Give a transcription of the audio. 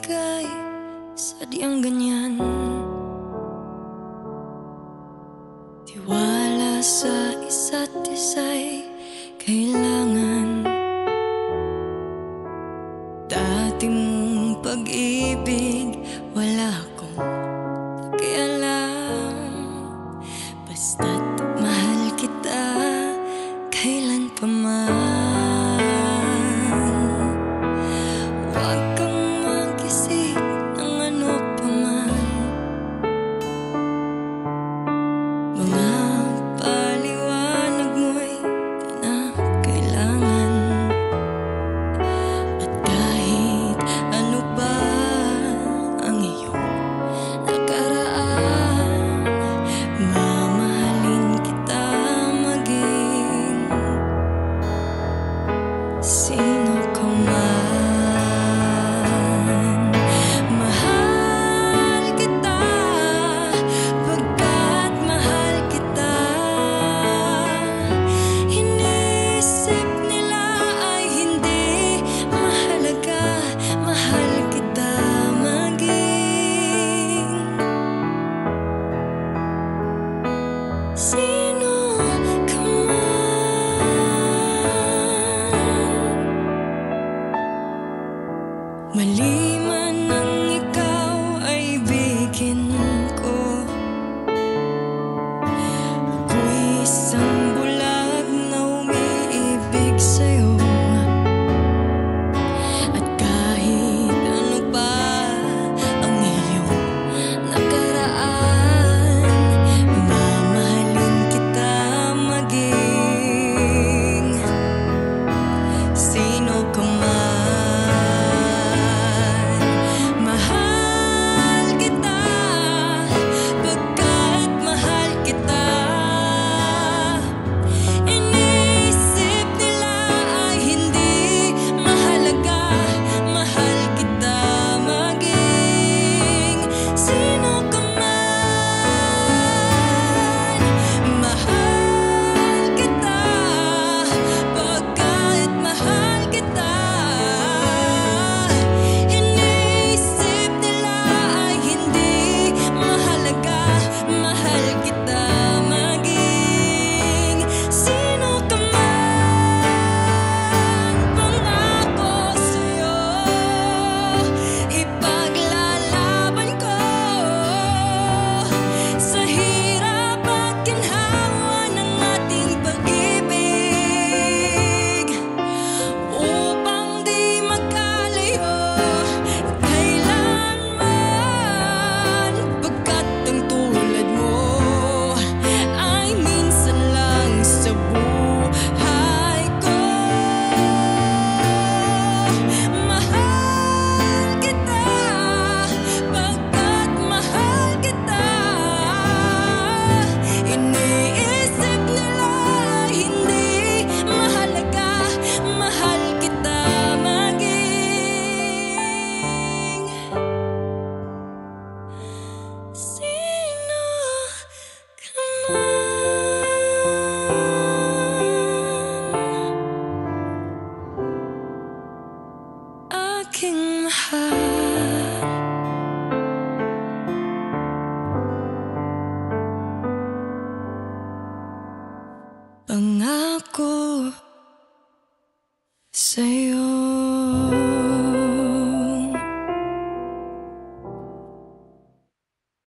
ika'y sadyang ganyan. Tiwala sa isa't isa'y kailangan. Dati mong pag-ibig wala akong pakialam. Basta't mahal kita kailan pa man. Huwag kang mag-isip ng ano pa man. Mga paliwanag mo'y di na kailangan. At kahit ano ba ang iyong nakaraan, mamahalin kita maging sino ka man. Mahal kita pagkat mahal kita. Iniisip nila ay hindi mahalaga. Mahal kita maging sino ka man. Mali man ang ikaw ay ibigin ko. Ako'y isang bulag na umiibig sa'yo. At kahit ano pa ang iyong nakaraan, mamahalin kita maging sino ka man. Mahal kita pagkat mahal kita. Iniisip nila ay hindi mahalaga. Mahal kita maging sino ka man. Mahal kita pagkat mahal kita. Iniisip nila ay hindi mahalaga. Mahal kita maging sino ka man. Pangako sa'yo, ipaglalaban ko sa hirap at ginhawa ng ating pag-ibig, upang di magkalayo kailanman. Pagkat ang tulad mo ay minsan lang sa buhay ko. Mahal kita pagkat mahal kita. Iniisip nila hindi mahalaga. Mahal kita maging sino ka man. Aking mahal, pangako sa'yo.